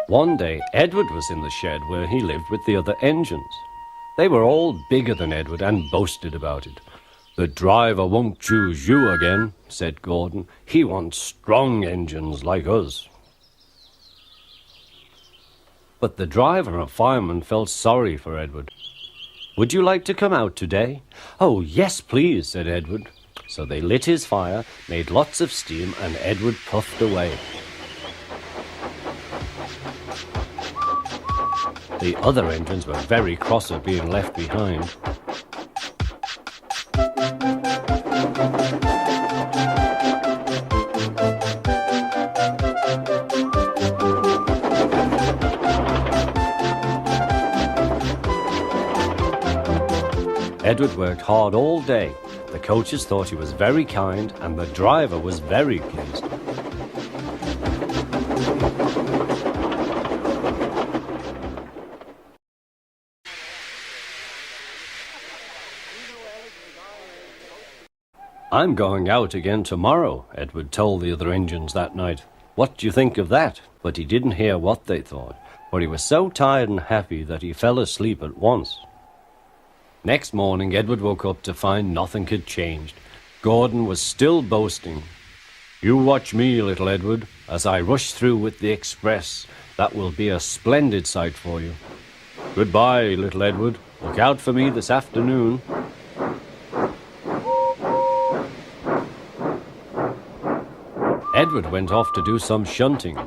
One day, Edward was in the shed where he lived with the other engines. They were all bigger than Edward and boasted about it. "The driver won't choose you again," said Gordon. "He wants strong engines like us." But the driver and fireman felt sorry for Edward. "Would you like to come out today?" "Oh, yes, please," said Edward. So they lit his fire, made lots of steam, and Edward puffed away. The other engines were very cross at being left behind. Edward worked hard all day. The coaches thought he was very kind, and the driver was very pleased. "I'm going out again tomorrow," Edward told the other engines that night. "What do you think of that?" But he didn't hear what they thought, for he was so tired and happy that he fell asleep at once. Next morning, Edward woke up to find nothing had changed. Gordon was still boasting. "You watch me, little Edward, as I rush through with the express. That will be a splendid sight for you. Goodbye, little Edward. Look out for me this afternoon." Edward went off to do some shunting.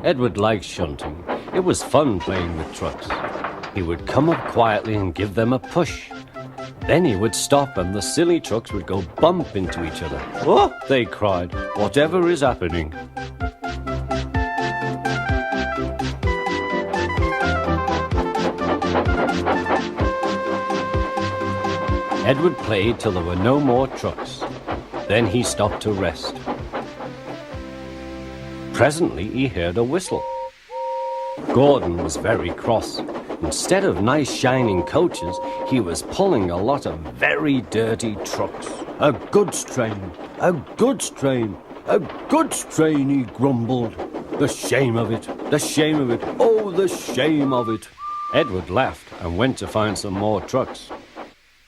Edward liked shunting. It was fun playing with trucks. He would come up quietly and give them a push. Then he would stop and the silly trucks would go bump into each other. "Oh!" they cried. "Whatever is happening?" Edward played till there were no more trucks. Then he stopped to rest. Presently he heard a whistle. Gordon was very cross. Instead of nice shining coaches, he was pulling a lot of very dirty trucks. "A goods train, a goods train, a goods train," he grumbled. "The shame of it, the shame of it, oh, the shame of it." Edward laughed and went to find some more trucks.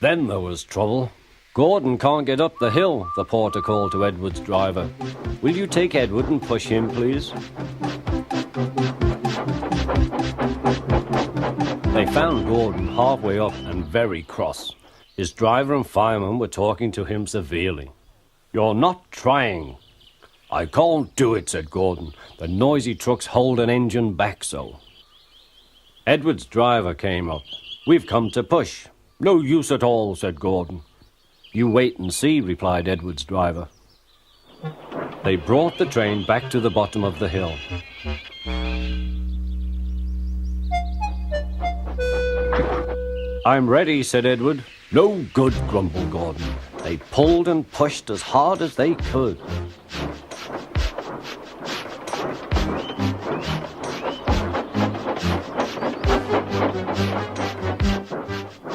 Then there was trouble. "Gordon can't get up the hill," the porter called to Edward's driver. "Will you take Edward and push him, please?" They found Gordon halfway up and very cross. His driver and fireman were talking to him severely. "You're not trying." "I can't do it," said Gordon. "The noisy trucks hold an engine back so." Edward's driver came up. "We've come to push." "No use at all," said Gordon. "You wait and see," replied Edward's driver. They brought the train back to the bottom of the hill. "I'm ready," said Edward. "No good," grumbled Gordon. They pulled and pushed as hard as they could.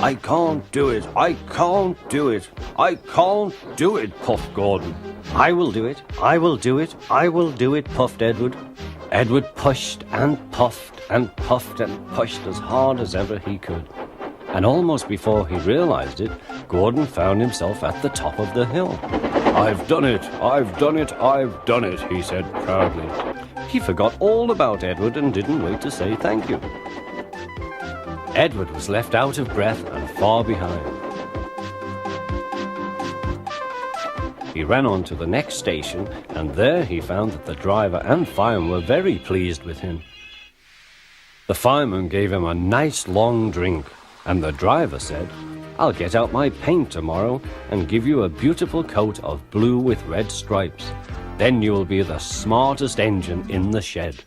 "I can't do it, I can't do it, I can't do it," puffed Gordon. "I will do it, I will do it, I will do it," puffed Edward. Edward pushed and puffed and puffed and pushed as hard as ever he could. And almost before he realized it, Gordon found himself at the top of the hill. "I've done it, I've done it, I've done it," he said proudly. He forgot all about Edward and didn't wait to say thank you. Edward was left out of breath and far behind. He ran on to the next station, and there he found that the driver and fireman were very pleased with him. The fireman gave him a nice long drink, and the driver said, "I'll get out my paint tomorrow and give you a beautiful coat of blue with red stripes. Then you will be the smartest engine in the shed."